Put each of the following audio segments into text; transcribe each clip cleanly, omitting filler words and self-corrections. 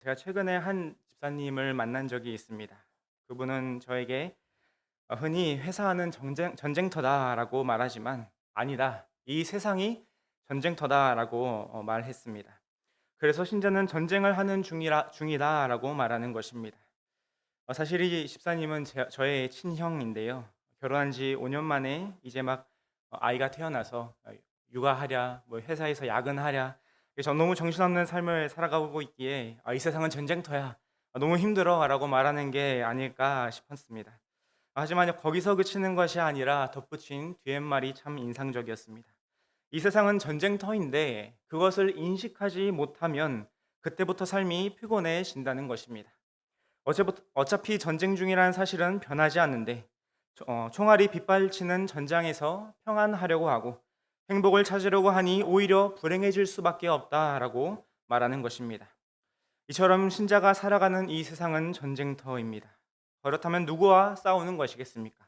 제가 최근에 한 집사님을 만난 적이 있습니다. 그분은 저에게 흔히 "회사는 전쟁터다."라고 말하지만 "아니다. 이 세상이 전쟁터다."라고 말했습니다. 그래서 "신자는 전쟁을 하는 중이다."라고 말하는 것입니다. 사실 이 집사님은 저의 친형인데요. 결혼한 지 5년 만에 이제 막 아이가 태어나서 육아하랴 뭐 회사에서 야근하랴, 저 너무 정신없는 삶을 살아가고 있기에 "이 세상은 전쟁터야. 너무 힘들어."라고 말하는 게 아닐까 싶었습니다. 하지만 거기서 그치는 것이 아니라 덧붙인 뒷말이 참 인상적이었습니다. 이 세상은 전쟁터인데 그것을 인식하지 못하면 그때부터 삶이 피곤해진다는 것입니다. 어차피 전쟁 중이라는 사실은 변하지 않는데 총알이 빗발치는 전장에서 평안하려고 하고 행복을 찾으려고 하니 오히려 불행해질 수밖에 없다라고 말하는 것입니다. 이처럼 신자가 살아가는 이 세상은 전쟁터입니다. 그렇다면 누구와 싸우는 것이겠습니까?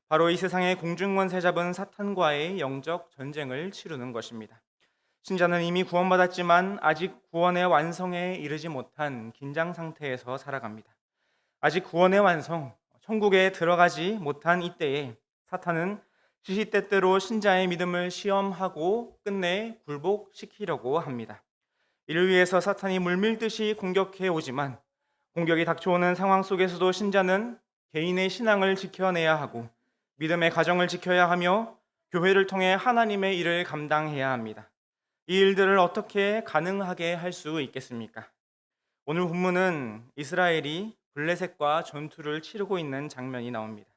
바로 이 세상의 공중권세 잡은 사탄과의 영적 전쟁을 치르는 것입니다. 신자는 이미 구원받았지만 아직 구원의 완성에 이르지 못한 긴장 상태에서 살아갑니다. 아직 구원의 완성, 천국에 들어가지 못한 이때에 사탄은 시시때때로 신자의 믿음을 시험하고 끝내 굴복시키려고 합니다. 이를 위해서 사탄이 물밀듯이 공격해 오지만 공격이 닥쳐오는 상황 속에서도 신자는 개인의 신앙을 지켜내야 하고 믿음의 가정을 지켜야 하며 교회를 통해 하나님의 일을 감당해야 합니다. 이 일들을 어떻게 가능하게 할 수 있겠습니까? 오늘 본문은 이스라엘이 블레셋과 전투를 치르고 있는 장면이 나옵니다.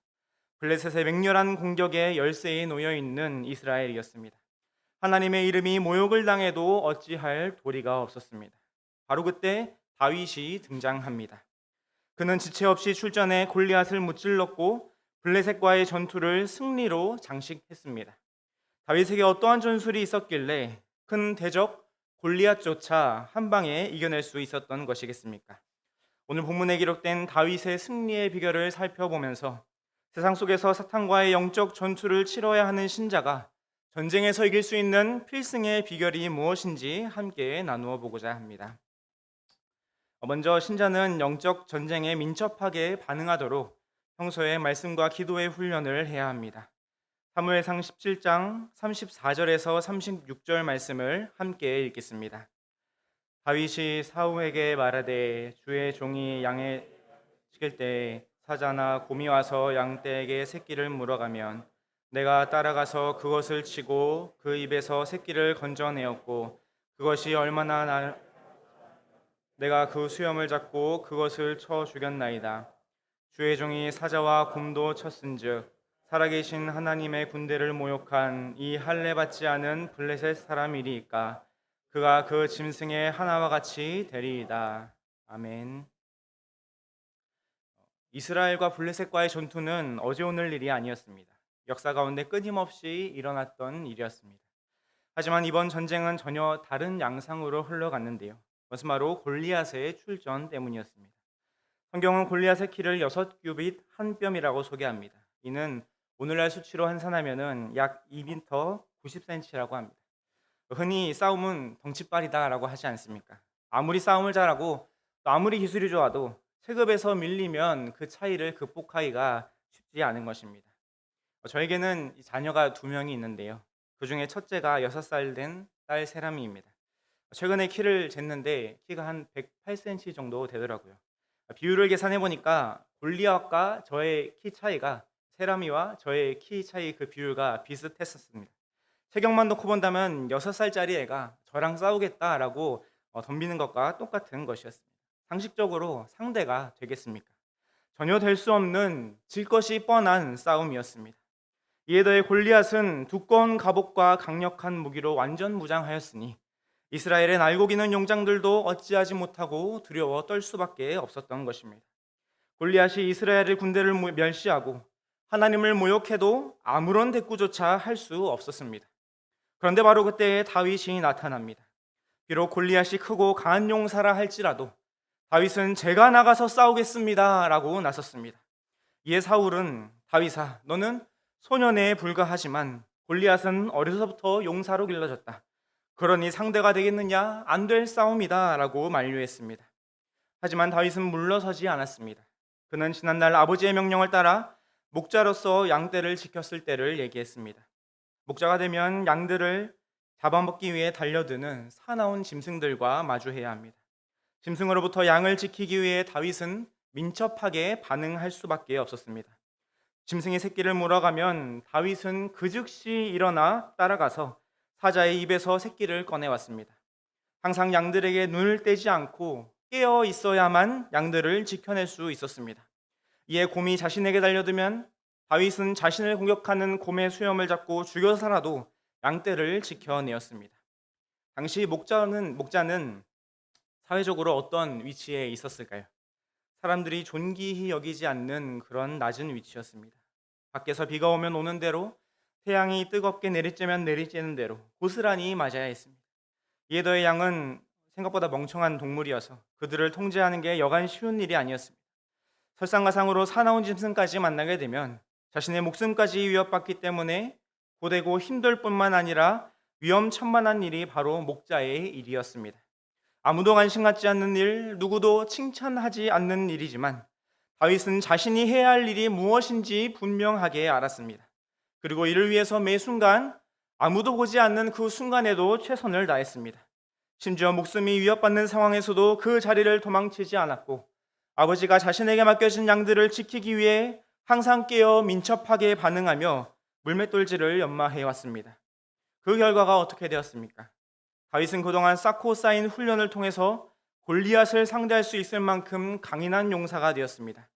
블레셋의 맹렬한 공격에 열세에 놓여 있는 이스라엘이었습니다. 하나님의 이름이 모욕을 당해도 어찌할 도리가 없었습니다. 바로 그때 다윗이 등장합니다. 그는 지체 없이 출전해 골리앗을 무찔렀고 블레셋과의 전투를 승리로 장식했습니다. 다윗에게 어떠한 전술이 있었길래 큰 대적 골리앗조차 한 방에 이겨낼 수 있었던 것이겠습니까? 오늘 본문에 기록된 다윗의 승리의 비결을 살펴보면서 세상 속에서 사탄과의 영적 전투를 치러야 하는 신자가 전쟁에서 이길 수 있는 필승의 비결이 무엇인지 함께 나누어 보고자 합니다. 먼저 신자는 영적 전쟁에 민첩하게 반응하도록 평소에 말씀과 기도의 훈련을 해야 합니다. 사무엘상 17장 34절에서 36절 말씀을 함께 읽겠습니다. 다윗이 사울에게 말하되 주의 종이 양에 치길 때 사자나 곰이 와서 양떼에게 새끼를 물어가면 내가 따라가서 그것을 치고 그 입에서 새끼를 건져내었고 그것이 얼마나 내가 그 수염을 잡고 그것을 쳐 죽였나이다. 주의 종이 사자와 곰도 쳤은즉 살아계신 하나님의 군대를 모욕한 이 할례 받지 않은 블레셋 사람이리이까 그가 그 짐승의 하나와 같이 되리이다. 아멘. 이스라엘과 블레셋과의 전투는 어제 오늘 일이 아니었습니다. 역사 가운데 끊임없이 일어났던 일이었습니다. 하지만 이번 전쟁은 전혀 다른 양상으로 흘러갔는데요. 그것은 바로 골리앗의 출전 때문이었습니다. 성경은 골리앗의 키를 6규빗 한 뼘이라고 소개합니다. 이는 오늘날 수치로 환산하면은 약 2m 90cm라고 합니다. 흔히 싸움은 덩치빨이다라고 하지 않습니까? 아무리 싸움을 잘하고 또 아무리 기술이 좋아도 체급에서 밀리면 그 차이를 극복하기가 쉽지 않은 것입니다. 저에게는 자녀가 2명이 있는데요. 그 중에 첫째가 6살 된 딸 세라미입니다. 최근에 키를 쟀는데 키가 한 108cm 정도 되더라고요. 비율을 계산해 보니까 골리앗과 저의 키 차이가 세라미와 저의 키 차이 그 비율과 비슷했었습니다. 체격만 놓고 본다면 6살짜리 애가 저랑 싸우겠다라고 덤비는 것과 똑같은 것이었습니다. 상식적으로 상대가 되겠습니까? 전혀 될 수 없는 질 것이 뻔한 싸움이었습니다. 이에 더해 골리앗은 두꺼운 갑옷과 강력한 무기로 완전 무장하였으니 이스라엘의 날고기는 용장들도 어찌하지 못하고 두려워 떨 수밖에 없었던 것입니다. 골리앗이 이스라엘의 군대를 멸시하고 하나님을 모욕해도 아무런 대꾸조차 할 수 없었습니다. 그런데 바로 그때 다윗이 나타납니다. 비록 골리앗이 크고 강한 용사라 할지라도 다윗은 제가 나가서 싸우겠습니다 라고 나섰습니다. 이에 사울은 다윗아 너는 소년에 불과하지만 골리앗은 어려서부터 용사로 길러졌다. 그러니 상대가 되겠느냐? 안 될 싸움이다 라고 만류했습니다. 하지만 다윗은 물러서지 않았습니다. 그는 지난날 아버지의 명령을 따라 목자로서 양떼를 지켰을 때를 얘기했습니다. 목자가 되면 양들을 잡아먹기 위해 달려드는 사나운 짐승들과 마주해야 합니다. 짐승으로부터 양을 지키기 위해 다윗은 민첩하게 반응할 수밖에 없었습니다. 짐승이 새끼를 물어가면 다윗은 그 즉시 일어나 따라가서 사자의 입에서 새끼를 꺼내왔습니다. 항상 양들에게 눈을 떼지 않고 깨어 있어야만 양들을 지켜낼 수 있었습니다. 이에 곰이 자신에게 달려들면 다윗은 자신을 공격하는 곰의 수염을 잡고 죽여서라도 양떼를 지켜내었습니다. 당시 목자는 사회적으로 어떤 위치에 있었을까요? 사람들이 존귀히 여기지 않는 그런 낮은 위치였습니다. 밖에서 비가 오면 오는 대로, 태양이 뜨겁게 내리쬐면 내리쬐는 대로 고스란히 맞아야 했습니다. 이에 더해 양은 생각보다 멍청한 동물이어서 그들을 통제하는 게 여간 쉬운 일이 아니었습니다. 설상가상으로 사나운 짐승까지 만나게 되면 자신의 목숨까지 위협받기 때문에 고되고 힘들 뿐만 아니라 위험천만한 일이 바로 목자의 일이었습니다. 아무도 관심 갖지 않는 일, 누구도 칭찬하지 않는 일이지만 다윗은 자신이 해야 할 일이 무엇인지 분명하게 알았습니다. 그리고 이를 위해서 매 순간 아무도 보지 않는 그 순간에도 최선을 다했습니다. 심지어 목숨이 위협받는 상황에서도 그 자리를 도망치지 않았고 아버지가 자신에게 맡겨진 양들을 지키기 위해 항상 깨어 민첩하게 반응하며 물맷돌질을 연마해왔습니다. 그 결과가 어떻게 되었습니까? 다윗은 그동안 쌓고 쌓인 훈련을 통해서 골리앗을 상대할 수 있을 만큼 강인한 용사가 되었습니다.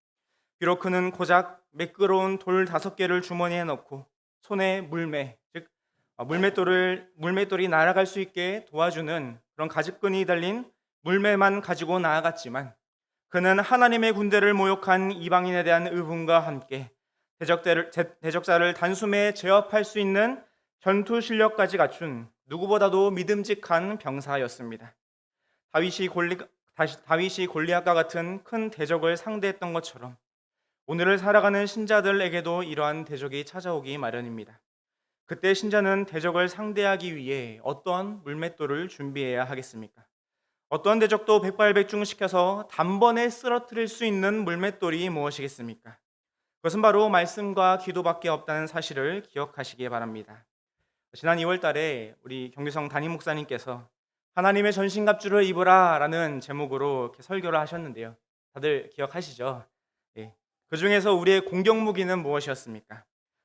비록 그는 고작 매끄러운 돌 5개를 주머니에 넣고 손에 즉 물맷돌이 날아갈 수 있게 도와주는 그런 가죽끈이 달린 물매만 가지고 나아갔지만 그는 하나님의 군대를 모욕한 이방인에 대한 의분과 함께 대적자를 단숨에 제압할 수 있는 전투 실력까지 갖춘 누구보다도 믿음직한 병사였습니다. 다윗이 골리앗과 같은 큰 대적을 상대했던 것처럼 오늘을 살아가는 신자들에게도 이러한 대적이 찾아오기 마련입니다. 그때 신자는 대적을 상대하기 위해 어떤 물맷돌을 준비해야 하겠습니까? 어떤 대적도 백발백중시켜서 단번에 쓰러뜨릴 수 있는 물맷돌이 무엇이겠습니까? 그것은 바로 말씀과 기도밖에 없다는 사실을 기억하시기 바랍니다. 지난 2월 달에 우리 경기성 담임 목사님께서 하나님의 전신갑주를 입으라 라는 제목으로 이렇게 설교를 하셨는데요. 다들 기억하시죠? 예. 그 중에서 우리의 공격무기는 무엇이었습니까?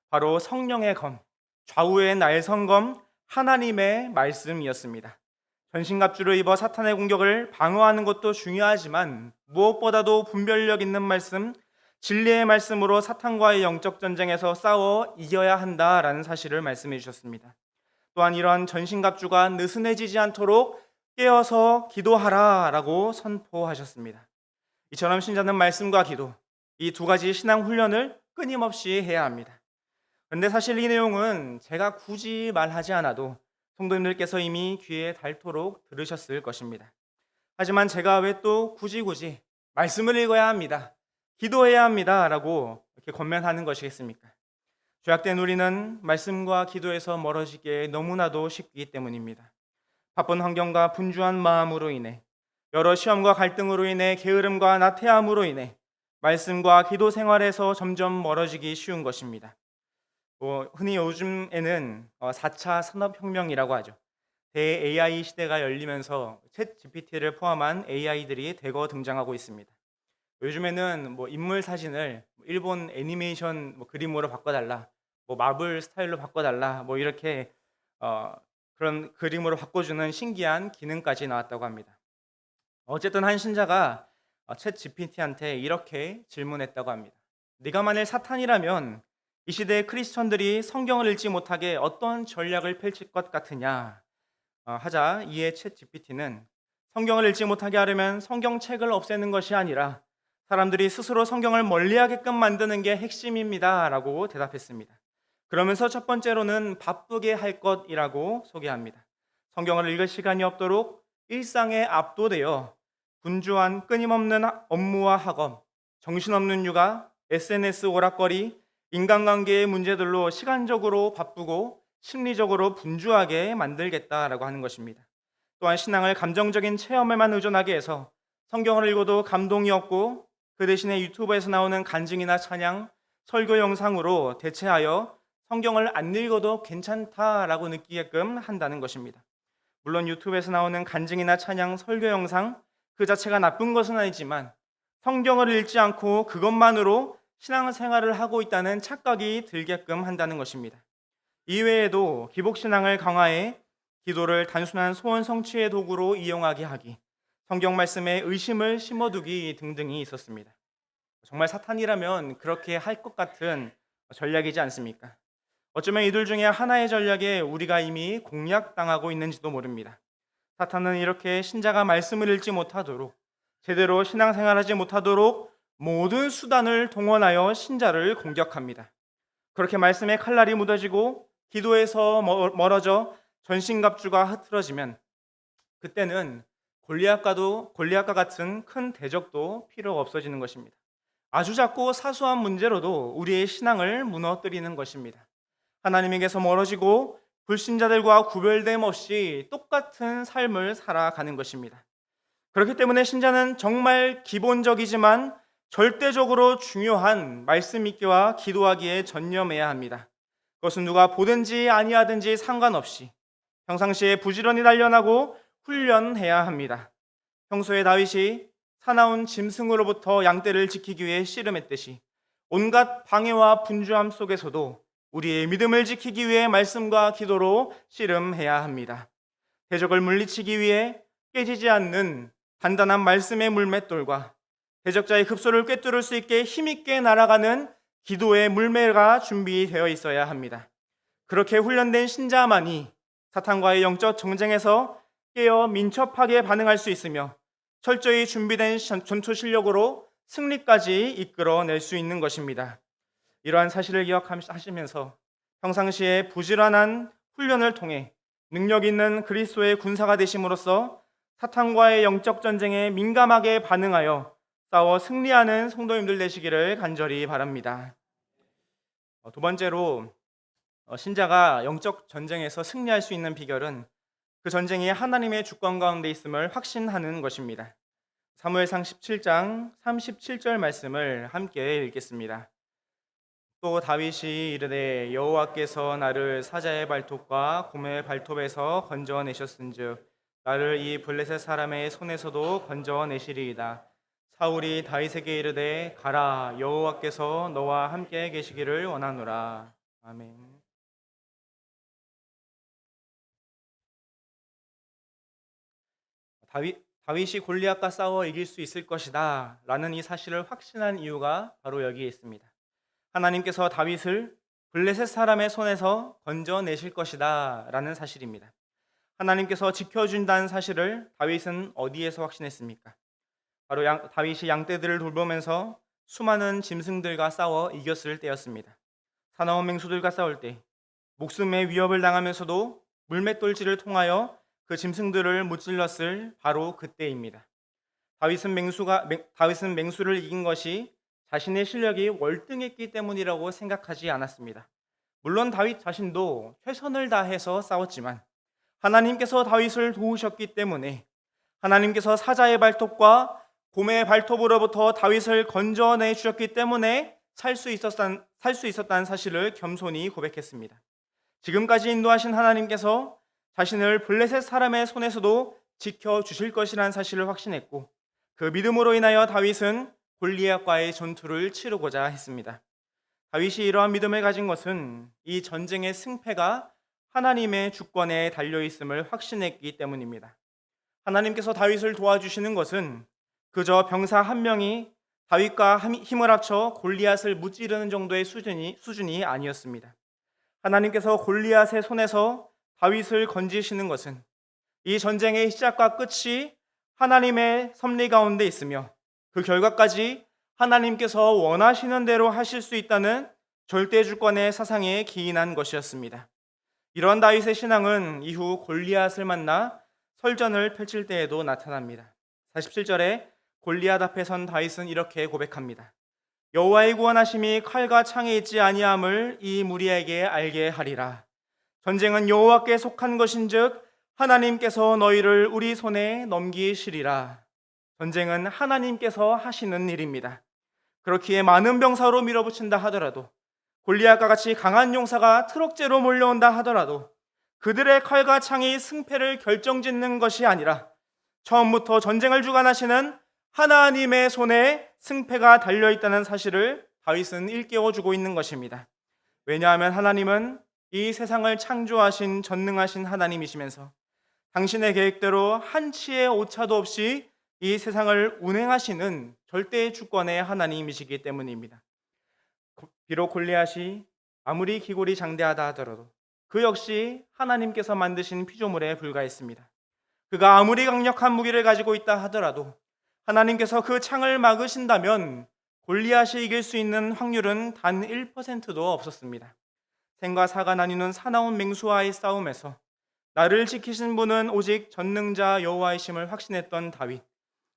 바로 성령의 검, 좌우의 날성검, 하나님의 말씀이었습니다. 전신갑주를 입어 사탄의 공격을 방어하는 것도 중요하지만 무엇보다도 분별력 있는 말씀, 진리의 말씀으로 사탄과의 영적 전쟁에서 싸워 이겨야 한다라는 사실을 말씀해 주셨습니다. 또한 이러한 전신갑주가 느슨해지지 않도록 깨어서 기도하라라고 선포하셨습니다. 이처럼 신자는 말씀과 기도, 이 두 가지 신앙 훈련을 끊임없이 해야 합니다. 그런데 사실 이 내용은 제가 굳이 말하지 않아도 성도님들께서 이미 귀에 닳도록 들으셨을 것입니다. 하지만 제가 왜 또 굳이 말씀을 읽어야 합니다, 기도해야 합니다 라고 이렇게 권면하는 것이겠습니까? 죄악된 우리는 말씀과 기도에서 멀어지기에 너무나도 쉽기 때문입니다. 바쁜 환경과 분주한 마음으로 인해, 여러 시험과 갈등으로 인해, 게으름과 나태함으로 인해 말씀과 기도 생활에서 점점 멀어지기 쉬운 것입니다. 흔히 요즘에는 4차 산업혁명이라고 하죠. 대-AI 시대가 열리면서 챗 GPT를 포함한 AI들이 대거 등장하고 있습니다. 요즘에는 인물 사진을 일본 애니메이션 그림으로 바꿔달라, 마블 스타일로 바꿔달라, 이렇게 그런 그림으로 바꿔주는 신기한 기능까지 나왔다고 합니다. 어쨌든 한 신자가 챗 GPT한테 이렇게 질문했다고 합니다. 네가 만일 사탄이라면 이 시대의 크리스천들이 성경을 읽지 못하게 어떤 전략을 펼칠 것 같으냐 하자, 이에 챗 GPT는 성경을 읽지 못하게 하려면 성경책을 없애는 것이 아니라 사람들이 스스로 성경을 멀리하게끔 만드는 게 핵심입니다 라고 대답했습니다. 그러면서 첫 번째로는 바쁘게 할 것이라고 소개합니다. 성경을 읽을 시간이 없도록 일상에 압도되어 분주한 끊임없는 업무와 학업, 정신없는 육아, SNS 오락거리, 인간관계의 문제들로 시간적으로 바쁘고 심리적으로 분주하게 만들겠다라고 하는 것입니다. 또한 신앙을 감정적인 체험에만 의존하게 해서 성경을 읽어도 감동이 없고 그 대신에 유튜브에서 나오는 간증이나 찬양, 설교 영상으로 대체하여 성경을 안 읽어도 괜찮다라고 느끼게끔 한다는 것입니다. 물론 유튜브에서 나오는 간증이나 찬양, 설교 영상 그 자체가 나쁜 것은 아니지만 성경을 읽지 않고 그것만으로 신앙생활을 하고 있다는 착각이 들게끔 한다는 것입니다. 이외에도 기복신앙을 강화해 기도를 단순한 소원 성취의 도구로 이용하게 하기, 성경 말씀에 의심을 심어두기 등등이 있었습니다. 정말 사탄이라면 그렇게 할 것 같은 전략이지 않습니까? 어쩌면 이들 중에 하나의 전략에 우리가 이미 공략당하고 있는지도 모릅니다. 사탄은 이렇게 신자가 말씀을 읽지 못하도록, 제대로 신앙생활하지 못하도록 모든 수단을 동원하여 신자를 공격합니다. 그렇게 말씀의 칼날이 묻어지고 기도에서 멀어져 전신갑주가 흐트러지면 그때는 골리앗과 같은 큰 대적도 필요 없어지는 것입니다. 아주 작고 사소한 문제로도 우리의 신앙을 무너뜨리는 것입니다. 하나님에게서 멀어지고 불신자들과 구별됨 없이 똑같은 삶을 살아가는 것입니다. 그렇기 때문에 신자는 정말 기본적이지만 절대적으로 중요한 말씀 읽기와 기도하기에 전념해야 합니다. 그것은 누가 보든지 아니하든지 상관없이 평상시에 부지런히 단련하고 훈련해야 합니다. 평소에 다윗이 사나운 짐승으로부터 양떼를 지키기 위해 씨름했듯이 온갖 방해와 분주함 속에서도 우리의 믿음을 지키기 위해 말씀과 기도로 씨름해야 합니다. 대적을 물리치기 위해 깨지지 않는 단단한 말씀의 물맷돌과 대적자의 급소를 꿰뚫을 수 있게 힘있게 날아가는 기도의 물매가 준비되어 있어야 합니다. 그렇게 훈련된 신자만이 사탄과의 영적 정쟁에서 깨어 민첩하게 반응할 수 있으며 철저히 준비된 전투 실력으로 승리까지 이끌어낼 수 있는 것입니다. 이러한 사실을 기억하시면서 평상시에 부지런한 훈련을 통해 능력 있는 그리스도의 군사가 되심으로써 사탄과의 영적 전쟁에 민감하게 반응하여 싸워 승리하는 성도님들 되시기를 간절히 바랍니다. 두 번째로 신자가 영적 전쟁에서 승리할 수 있는 비결은 그 전쟁이 하나님의 주권 가운데 있음을 확신하는 것입니다. 사무엘상 17장 37절 말씀을 함께 읽겠습니다. 또 다윗이 이르되 여호와께서 나를 사자의 발톱과 곰의 발톱에서 건져내셨은즉 나를 이 블레셋 사람의 손에서도 건져내시리이다. 사울이 다윗에게 이르되 가라 여호와께서 너와 함께 계시기를 원하노라. 아멘. 다윗이 골리앗과 싸워 이길 수 있을 것이다 라는 이 사실을 확신한 이유가 바로 여기에 있습니다. 하나님께서 다윗을 블레셋 사람의 손에서 건져내실 것이다 라는 사실입니다. 하나님께서 지켜준다는 사실을 다윗은 어디에서 확신했습니까? 바로 다윗이 양떼들을 돌보면서 수많은 짐승들과 싸워 이겼을 때였습니다. 사나운 맹수들과 싸울 때 목숨의 위협을 당하면서도 물맷돌질을 통하여 그 짐승들을 무찔렀을 바로 그때입니다. 다윗은 맹수를 이긴 것이 자신의 실력이 월등했기 때문이라고 생각하지 않았습니다. 물론 다윗 자신도 최선을 다해서 싸웠지만 하나님께서 다윗을 도우셨기 때문에 하나님께서 사자의 발톱과 곰의 발톱으로부터 다윗을 건져내 주셨기 때문에 살 수 있었다는 사실을 겸손히 고백했습니다. 지금까지 인도하신 하나님께서 자신을 블레셋 사람의 손에서도 지켜주실 것이라는 사실을 확신했고 그 믿음으로 인하여 다윗은 골리앗과의 전투를 치르고자 했습니다. 다윗이 이러한 믿음을 가진 것은 이 전쟁의 승패가 하나님의 주권에 달려있음을 확신했기 때문입니다. 하나님께서 다윗을 도와주시는 것은 그저 병사 한 명이 다윗과 힘을 합쳐 골리앗을 무찌르는 정도의 수준이 아니었습니다. 하나님께서 골리앗의 손에서 다윗을 건지시는 것은 이 전쟁의 시작과 끝이 하나님의 섭리 가운데 있으며 그 결과까지 하나님께서 원하시는 대로 하실 수 있다는 절대 주권의 사상에 기인한 것이었습니다. 이런 다윗의 신앙은 이후 골리앗을 만나 설전을 펼칠 때에도 나타납니다. 47절에 골리앗 앞에 선 다윗은 이렇게 고백합니다. 여호와의 구원하심이 칼과 창에 있지 아니함을 이 무리에게 알게 하리라. 전쟁은 여호와께 속한 것인즉 하나님께서 너희를 우리 손에 넘기시리라. 전쟁은 하나님께서 하시는 일입니다. 그렇기에 많은 병사로 밀어붙인다 하더라도, 골리앗과 같이 강한 용사가 트럭째로 몰려온다 하더라도 그들의 칼과 창이 승패를 결정짓는 것이 아니라 처음부터 전쟁을 주관하시는 하나님의 손에 승패가 달려있다는 사실을 다윗은 일깨워주고 있는 것입니다. 왜냐하면 하나님은 이 세상을 창조하신 전능하신 하나님이시면서 당신의 계획대로 한치의 오차도 없이 이 세상을 운행하시는 절대 주권의 하나님이시기 때문입니다. 비록 골리앗이 아무리 기골이 장대하다 하더라도 그 역시 하나님께서 만드신 피조물에 불과했습니다. 그가 아무리 강력한 무기를 가지고 있다 하더라도 하나님께서 그 창을 막으신다면 골리앗이 이길 수 있는 확률은 단 1%도 없었습니다. 생과 사가 나뉘는 사나운 맹수와의 싸움에서 나를 지키신 분은 오직 전능자 여호와이심을 확신했던 다윗,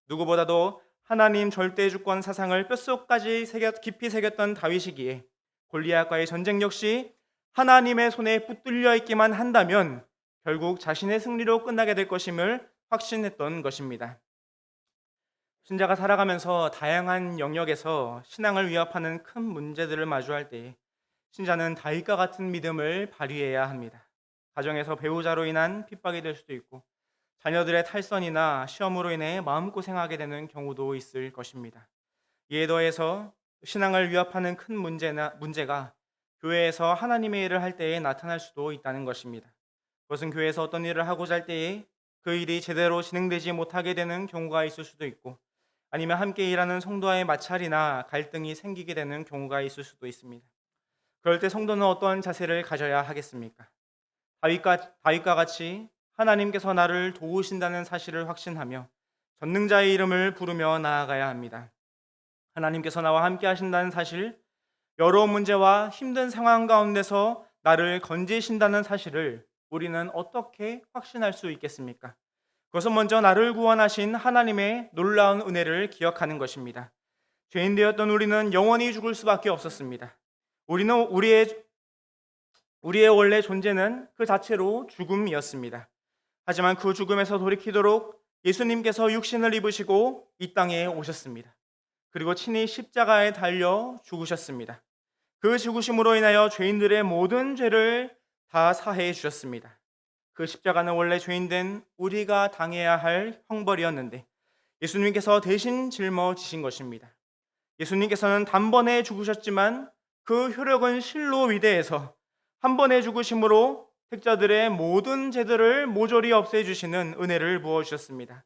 누구보다도 하나님 절대주권 사상을 뼛속까지 깊이 새겼던 다윗이기에 골리앗과의 전쟁 역시 하나님의 손에 붙들려 있기만 한다면 결국 자신의 승리로 끝나게 될 것임을 확신했던 것입니다. 신자가 살아가면서 다양한 영역에서 신앙을 위협하는 큰 문제들을 마주할 때 신자는 다윗과 같은 믿음을 발휘해야 합니다. 가정에서 배우자로 인한 핍박이 될 수도 있고 자녀들의 탈선이나 시험으로 인해 마음고생하게 되는 경우도 있을 것입니다. 이에 더해서 신앙을 위협하는 큰 문제가 교회에서 하나님의 일을 할 때에 나타날 수도 있다는 것입니다. 그것은 교회에서 어떤 일을 하고자 할 때에 그 일이 제대로 진행되지 못하게 되는 경우가 있을 수도 있고, 아니면 함께 일하는 성도와의 마찰이나 갈등이 생기게 되는 경우가 있을 수도 있습니다. 그럴 때 성도는 어떤 자세를 가져야 하겠습니까? 다윗과 같이 하나님께서 나를 도우신다는 사실을 확신하며 전능자의 이름을 부르며 나아가야 합니다. 하나님께서 나와 함께 하신다는 사실, 여러 문제와 힘든 상황 가운데서 나를 건지신다는 사실을 우리는 어떻게 확신할 수 있겠습니까? 그것은 먼저 나를 구원하신 하나님의 놀라운 은혜를 기억하는 것입니다. 죄인 되었던 우리는 영원히 죽을 수밖에 없었습니다. 우리의 원래 존재는 그 자체로 죽음이었습니다. 하지만 그 죽음에서 돌이키도록 예수님께서 육신을 입으시고 이 땅에 오셨습니다. 그리고 친히 십자가에 달려 죽으셨습니다. 그 죽으심으로 인하여 죄인들의 모든 죄를 다 사해 주셨습니다. 그 십자가는 원래 죄인된 우리가 당해야 할 형벌이었는데 예수님께서 대신 짊어지신 것입니다. 예수님께서는 단번에 죽으셨지만 그 효력은 실로 위대해서 한 번의 죽으심으로 택자들의 모든 죄들을 모조리 없애주시는 은혜를 부어주셨습니다.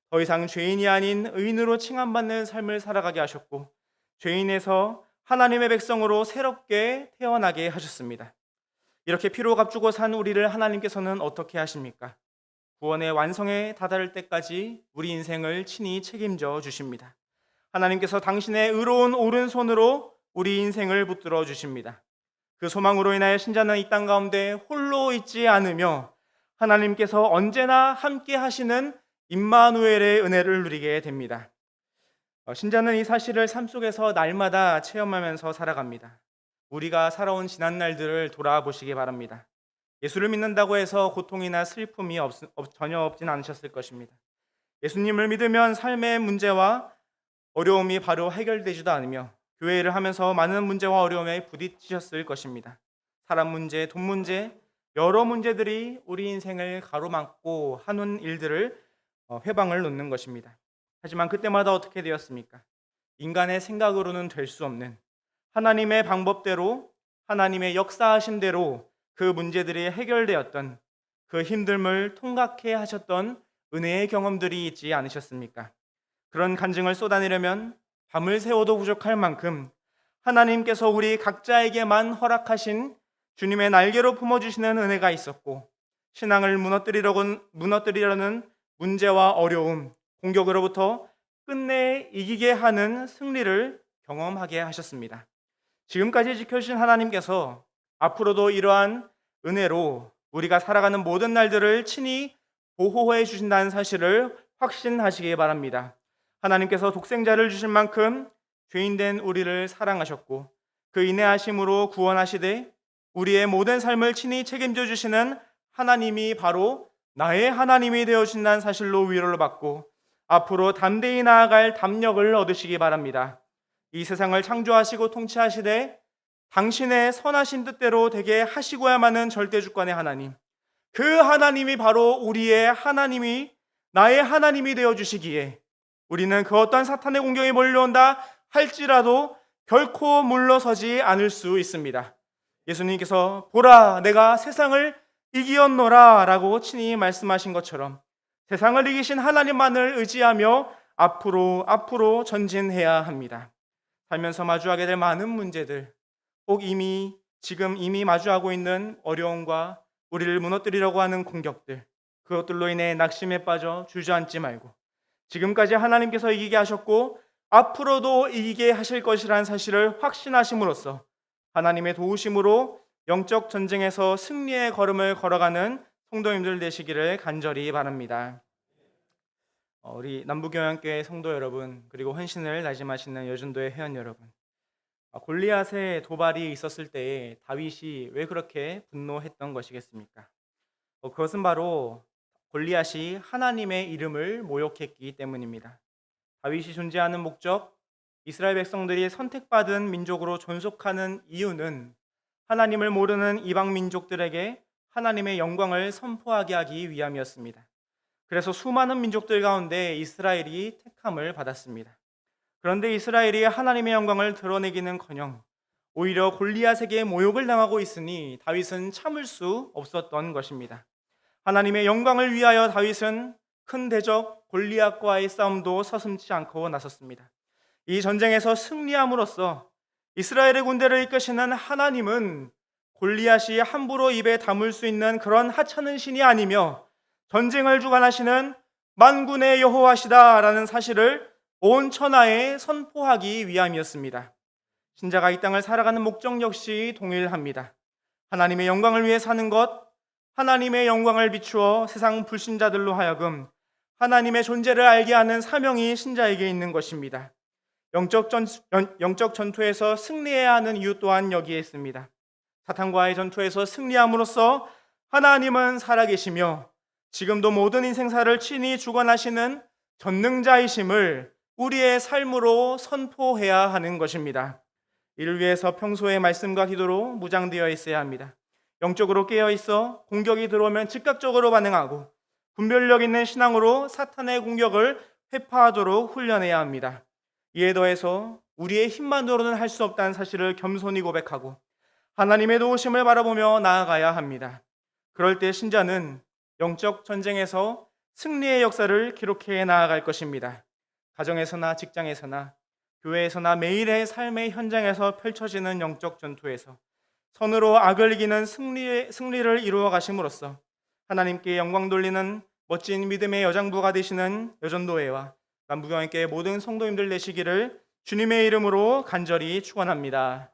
더 이상 죄인이 아닌 의인으로 칭함받는 삶을 살아가게 하셨고 죄인에서 하나님의 백성으로 새롭게 태어나게 하셨습니다. 이렇게 피로 값주고 산 우리를 하나님께서는 어떻게 하십니까? 구원의 완성에 다다를 때까지 우리 인생을 친히 책임져 주십니다. 하나님께서 당신의 의로운 오른손으로 우리 인생을 붙들어 주십니다. 그 소망으로 인하여 신자는 이 땅 가운데 홀로 있지 않으며 하나님께서 언제나 함께 하시는 임마누엘의 은혜를 누리게 됩니다. 신자는 이 사실을 삶 속에서 날마다 체험하면서 살아갑니다. 우리가 살아온 지난 날들을 돌아보시기 바랍니다. 예수를 믿는다고 해서 고통이나 슬픔이 전혀 없진 않으셨을 것입니다. 예수님을 믿으면 삶의 문제와 어려움이 바로 해결되지도 않으며 교회를 하면서 많은 문제와 어려움에 부딪히셨을 것입니다. 사람 문제, 돈 문제, 여러 문제들이 우리 인생을 가로막고 하는 일들을 회방을 놓는 것입니다. 하지만 그때마다 어떻게 되었습니까? 인간의 생각으로는 될 수 없는 하나님의 방법대로, 하나님의 역사하심대로 그 문제들이 해결되었던, 그 힘듦을 통각해 하셨던 은혜의 경험들이 있지 않으셨습니까? 그런 간증을 쏟아내려면 밤을 새워도 부족할 만큼 하나님께서 우리 각자에게만 허락하신 주님의 날개로 품어주시는 은혜가 있었고, 신앙을 무너뜨리려는 문제와 어려움, 공격으로부터 끝내 이기게 하는 승리를 경험하게 하셨습니다. 지금까지 지켜주신 하나님께서 앞으로도 이러한 은혜로 우리가 살아가는 모든 날들을 친히 보호해 주신다는 사실을 확신하시기 바랍니다. 하나님께서 독생자를 주신 만큼 죄인된 우리를 사랑하셨고 그 인내하심으로 구원하시되 우리의 모든 삶을 친히 책임져 주시는 하나님이 바로 나의 하나님이 되어 주신다는 사실로 위로를 받고 앞으로 담대히 나아갈 담력을 얻으시기 바랍니다. 이 세상을 창조하시고 통치하시되 당신의 선하신 뜻대로 되게 하시고야만은 절대주권의 하나님, 그 하나님이 바로 우리의 하나님이 나의 하나님이 되어주시기에 우리는 그 어떤 사탄의 공격이 몰려온다 할지라도 결코 물러서지 않을 수 있습니다. 예수님께서 보라 내가 세상을 이기었노라 라고 친히 말씀하신 것처럼 세상을 이기신 하나님만을 의지하며 앞으로 전진해야 합니다. 살면서 마주하게 될 많은 문제들, 혹 지금 이미 마주하고 있는 어려움과 우리를 무너뜨리려고 하는 공격들, 그것들로 인해 낙심에 빠져 주저앉지 말고 지금까지 하나님께서 이기게 하셨고 앞으로도 이기게 하실 것이라는 사실을 확신하심으로써 하나님의 도우심으로 영적 전쟁에서 승리의 걸음을 걸어가는 성도님들 되시기를 간절히 바랍니다. 우리 남부교양교회 성도 여러분, 그리고 헌신을 다짐하시는 여전도의 회원 여러분, 골리앗의 도발이 있었을 때에 다윗이 왜 그렇게 분노했던 것이겠습니까? 그것은 바로 골리앗이 하나님의 이름을 모욕했기 때문입니다. 다윗이 존재하는 목적, 이스라엘 백성들이 선택받은 민족으로 존속하는 이유는 하나님을 모르는 이방 민족들에게 하나님의 영광을 선포하게 하기 위함이었습니다. 그래서 수많은 민족들 가운데 이스라엘이 택함을 받았습니다. 그런데 이스라엘이 하나님의 영광을 드러내기는커녕 오히려 골리앗에게 모욕을 당하고 있으니 다윗은 참을 수 없었던 것입니다. 하나님의 영광을 위하여 다윗은 큰 대적 골리앗과의 싸움도 서슴지 않고 나섰습니다. 이 전쟁에서 승리함으로써 이스라엘의 군대를 이끄시는 하나님은 골리앗이 함부로 입에 담을 수 있는 그런 하찮은 신이 아니며 전쟁을 주관하시는 만군의 여호와시다라는 사실을 온 천하에 선포하기 위함이었습니다. 신자가 이 땅을 살아가는 목적 역시 동일합니다. 하나님의 영광을 위해 사는 것, 하나님의 영광을 비추어 세상 불신자들로 하여금 하나님의 존재를 알게 하는 사명이 신자에게 있는 것입니다. 영적 전투에서 승리해야 하는 이유 또한 여기에 있습니다. 사탄과의 전투에서 승리함으로써 하나님은 살아계시며 지금도 모든 인생사를 친히 주관하시는 전능자이심을 우리의 삶으로 선포해야 하는 것입니다. 이를 위해서 평소에 말씀과 기도로 무장되어 있어야 합니다. 영적으로 깨어있어 공격이 들어오면 즉각적으로 반응하고 분별력 있는 신앙으로 사탄의 공격을 회파하도록 훈련해야 합니다. 이에 더해서 우리의 힘만으로는 할 수 없다는 사실을 겸손히 고백하고 하나님의 도우심을 바라보며 나아가야 합니다. 그럴 때 신자는 영적 전쟁에서 승리의 역사를 기록해 나아갈 것입니다. 가정에서나 직장에서나 교회에서나 매일의 삶의 현장에서 펼쳐지는 영적 전투에서 선으로 악을 이기는 승리를 이루어 가심으로써 하나님께 영광 돌리는 멋진 믿음의 여장부가 되시는 여전도회와 남부교회의 모든 성도님들 되시기를 주님의 이름으로 간절히 축원합니다.